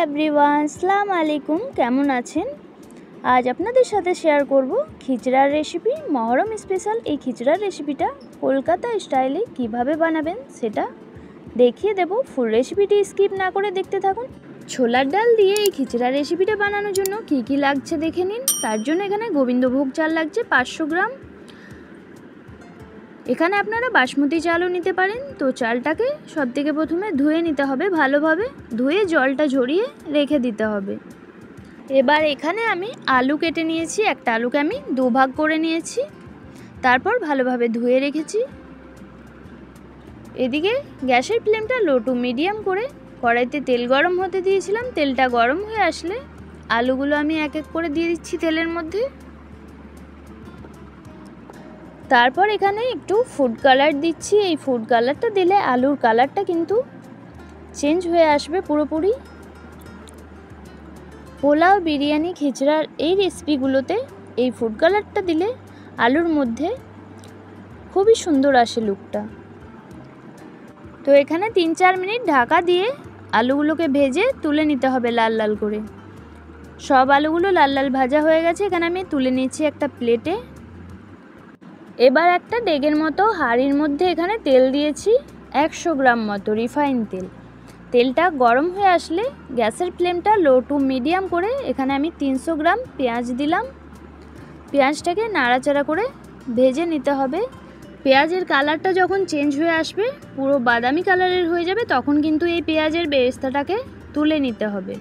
Everyone, আসসালামু আলাইকুম। কেমন আছেন? আজ আপনাদের সাথে শেয়ার করব খিচড়ার রেসিপি, মহরম স্পেশাল। এই খিচড়ার রেসিপিটা কলকাতা স্টাইলে কিভাবে বানাবেন সেটা দেখিয়ে দেব। ফুল রেসিপিটি স্কিপ না করে দেখতে থাকুন। ছোলার ডাল দিয়ে এই খিচড়ার রেসিপিটা বানানোর জন্য কি কি লাগছে দেখে নিন। তার জন্য এখানে গোবিন্দভোগ চাল লাগছে 500 গ্রাম। এখানে আপনারা বাসমতি চালও নিতে পারেন। তো চালটাকে সবথেকে প্রথমে ধুয়ে নিতে হবে, ভালোভাবে ধুয়ে জলটা ঝরিয়ে রেখে দিতে হবে। এবার এখানে আমি আলু কেটে নিয়েছি, একটা আলুকে আমি দুভাগ করে নিয়েছি, তারপর ভালোভাবে ধুয়ে রেখেছি। এদিকে গ্যাসের ফ্লেমটা লো টু মিডিয়াম করে কড়াইতে তেল গরম হতে দিয়েছিলাম। তেলটা গরম হয়ে আসলে আলুগুলো আমি এক এক করে দিয়ে দিচ্ছি তেলের মধ্যে। তারপর এখানে একটু ফুড কালার দিচ্ছি। এই ফুড কালারটা দিলে আলুর কালারটা কিন্তু চেঞ্জ হয়ে আসবে পুরোপুরি। পোলাও, বিরিয়ানি, খিচড়ার এই রেসিপিগুলোতে এই ফুড কালারটা দিলে আলুর মধ্যে খুবই সুন্দর আসে লুকটা। তো এখানে 3-4 মিনিট ঢাকা দিয়ে আলুগুলোকে ভেজে তুলে নিতে হবে লাল লাল করে। সব আলুগুলো লাল লাল ভাজা হয়ে গেছে। এখানে আমি তুলে নিচ্ছি একটা প্লেটে। এবার একটা ডেগের মতো হাঁড়ির মধ্যে এখানে তেল দিয়েছি 100 গ্রাম মতো রিফাইন তেল। তেলটা গরম হয়ে আসলে গ্যাসের ফ্লেমটা লো টু মিডিয়াম করে এখানে আমি 300 গ্রাম পেঁয়াজ দিলাম। পেঁয়াজটাকে নাড়াচাড়া করে ভেজে নিতে হবে। পেঁয়াজের কালারটা যখন চেঞ্জ হয়ে আসবে, পুরো বাদামি কালারের হয়ে যাবে, তখন কিন্তু এই পেঁয়াজের বেরেস্তাটাকে তুলে নিতে হবে।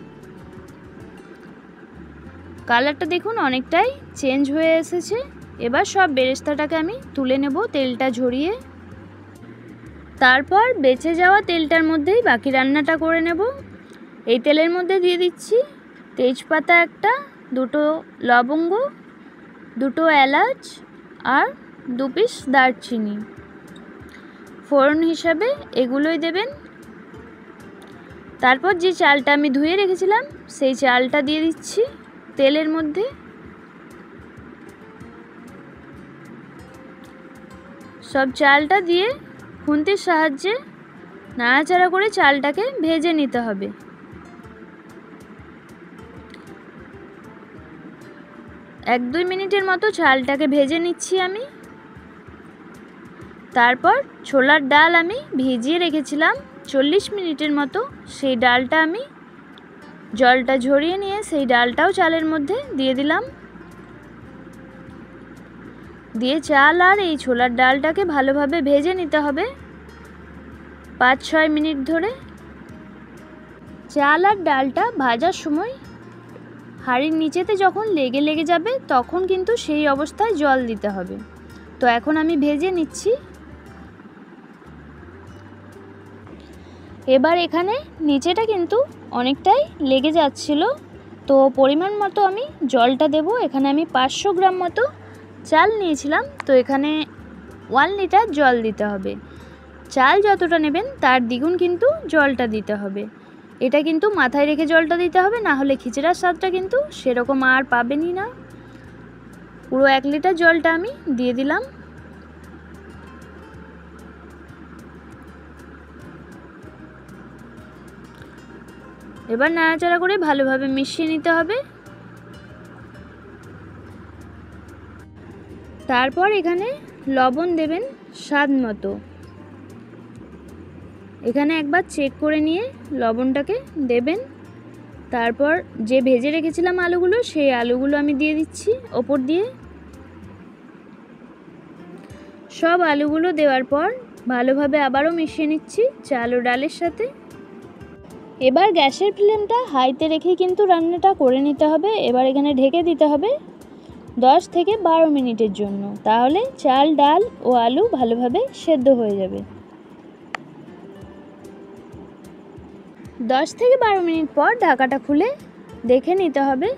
কালারটা দেখুন অনেকটাই চেঞ্জ হয়ে এসেছে। এবার সব বেরেস্তাটাকে আমি তুলে নেব তেলটা ঝরিয়ে। তারপর বেঁচে যাওয়া তেলটার মধ্যেই বাকি রান্নাটা করে নেব। এই তেলের মধ্যে দিয়ে দিচ্ছি তেজপাতা একটা, 2টো লবঙ্গ, 2টো এলাচ আর 2 পিস দারচিনি। ফোড়ন হিসাবে এগুলোই দেবেন। তারপর যে চালটা আমি ধুয়ে রেখেছিলাম সেই চালটা দিয়ে দিচ্ছি তেলের মধ্যে। সব চালটা দিয়ে খুন্তির সাহায্যে নাড়াচাড়া করে চালটাকে ভেজে নিতে হবে। 1-2 মিনিটের মতো চালটাকে ভেজে নিচ্ছি আমি। তারপর ছোলার ডাল আমি ভিজিয়ে রেখেছিলাম 40 মিনিটের মতো, সেই ডালটা আমি জলটা ঝরিয়ে নিয়ে সেই ডালটাও চালের মধ্যে দিয়ে দিলাম। দিয়ে চাল আর এই ছোলার ডালটাকে ভালোভাবে ভেজে নিতে হবে 5-6 মিনিট ধরে। চাল আর ডালটা ভাজার সময় হাঁড়ির নিচেতে যখন লেগে যাবে তখন কিন্তু সেই অবস্থায় জল দিতে হবে। তো এখন আমি ভেজে নিচ্ছি। এবার এখানে নিচেটা কিন্তু অনেকটাই লেগে যাচ্ছিল, তো পরিমাণ মতো আমি জলটা দেব। এখানে আমি 500 গ্রাম মতো চাল নিয়েছিলাম, তো এখানে 1 লিটার জল দিতে হবে। চাল যতটা নেবেন তার দ্বিগুণ কিন্তু জলটা দিতে হবে। এটা কিন্তু মাথায় রেখে জলটা দিতে হবে, না হলে খিচড়ার স্বাদটা কিন্তু সেরকম আর পাবেনই না। পুরো 1 লিটার জলটা আমি দিয়ে দিলাম। এবার নাড়াচাড়া করে ভালোভাবে মিশিয়ে নিতে হবে। তারপর এখানে লবণ দেবেন স্বাদ মতো। এখানে একবার চেক করে নিয়ে লবণটাকে দেবেন। তারপর যে ভেজে রেখেছিলাম আলুগুলো, সেই আলুগুলো আমি দিয়ে দিচ্ছি ওপর দিয়ে। সব আলুগুলো দেওয়ার পর ভালোভাবে আবারও মিশিয়ে নিচ্ছি চাল ও ডালের সাথে। এবার গ্যাসের ফ্লেমটা হাইতে রেখে কিন্তু রান্নাটা করে নিতে হবে। এবার এখানে ঢেকে দিতে হবে 10 থেকে 12 মিনিটের জন্য, তাহলে চাল, ডাল ও আলু ভালোভাবে সেদ্ধ হয়ে যাবে। 10 থেকে 12 মিনিট পর ঢাকাটা খুলে দেখে নিতে হবে।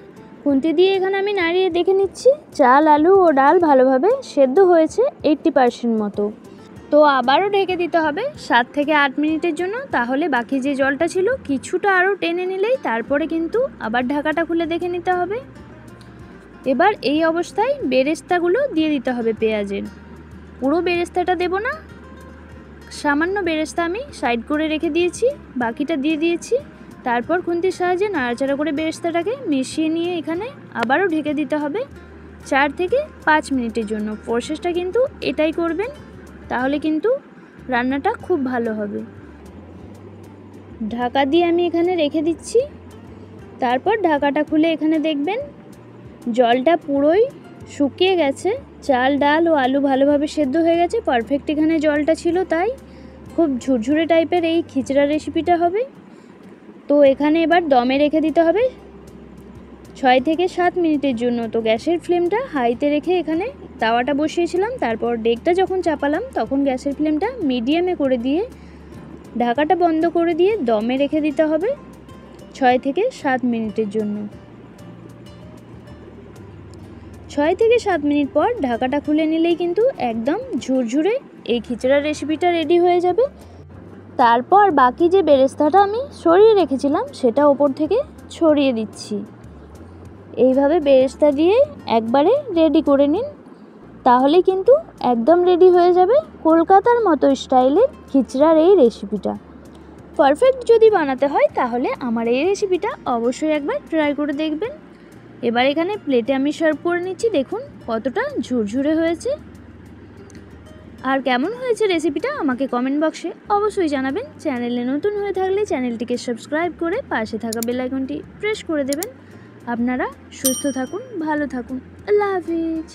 খুন্তি দিয়ে এখানে আমি নাড়িয়ে দেখে নিচ্ছি চাল, আলু ও ডাল ভালোভাবে সেদ্ধ হয়েছে 80% মতো। তো আবারও ঢেকে দিতে হবে 7 থেকে 8 মিনিটের জন্য, তাহলে বাকি যে জলটা ছিল কিছুটা আরও টেনে নিলেই তারপরে কিন্তু আবার ঢাকাটা খুলে দেখে নিতে হবে। এবার এই অবস্থায় বেরেস্তাগুলো দিয়ে দিতে হবে পেঁয়াজের। পুরো বেরেস্তাটা দেব না, সামান্য বেরেস্তা আমি সাইড করে রেখে দিয়েছি, বাকিটা দিয়ে দিয়েছি। তারপর খুন্তির সাহায্যে নাড়াচাড়া করে বেরেস্তাটাকে মিশিয়ে নিয়ে এখানে আবারও ঢেকে দিতে হবে 4 থেকে 5 মিনিটের জন্য। প্রসেসটা কিন্তু এটাই করবেন, তাহলে কিন্তু রান্নাটা খুব ভালো হবে। ঢাকা দিয়ে আমি এখানে রেখে দিচ্ছি। তারপর ঢাকাটা খুলে এখানে দেখবেন জলটা পুরোই শুকিয়ে গেছে, চাল ডাল ও আলু ভালোভাবে সেদ্ধ হয়ে গেছে, পারফেক্ট এখানে জলটা ছিল, তাই খুব ঝুরঝুরে টাইপের এই খিচড়া রেসিপিটা হবে। তো এখানে এবার দমে রেখে দিতে হবে 6 থেকে 7 মিনিটের জন্য। তো গ্যাসের ফ্লেমটা হাইতে রেখে এখানে তাওয়াটা বসিয়েছিলাম, তারপর ডেকটা যখন চাপালাম তখন গ্যাসের ফ্লেমটা মিডিয়ামে করে দিয়ে ঢাকাটা বন্ধ করে দিয়ে দমে রেখে দিতে হবে 6 থেকে 7 মিনিটের জন্য। 6 থেকে 7 মিনিট পর ঢাকাটা খুলে নিলেই কিন্তু একদম ঝুরঝুরে এই খিচড়ার রেসিপিটা রেডি হয়ে যাবে। তারপর বাকি যে বেরেস্তাটা আমি সরিয়ে রেখেছিলাম সেটা ওপর থেকে ছড়িয়ে দিচ্ছি। এইভাবে বেরেস্তা দিয়ে একবারে রেডি করে নিন, তাহলে কিন্তু একদম রেডি হয়ে যাবে কলকাতার মতো স্টাইলের খিচড়ার এই রেসিপিটা। পারফেক্ট যদি বানাতে হয় তাহলে আমার এই রেসিপিটা অবশ্যই একবার ট্রাই করে দেখবেন। এবার এখানে প্লেটে আমি সার্ভ করে নিচ্ছি। দেখুন কতটা ঝুরঝুরে হয়েছে। আর কেমন হয়েছে রেসিপিটা আমাকে কমেন্ট বক্সে অবশ্যই জানাবেন। চ্যানেলে নতুন হয়ে থাকলে চ্যানেলটিকে সাবস্ক্রাইব করে পাশে থাকা বেল আইকনটি প্রেস করে দেবেন। আপনারা সুস্থ থাকুন, ভালো থাকুন। আল্লাহ হাফিজ।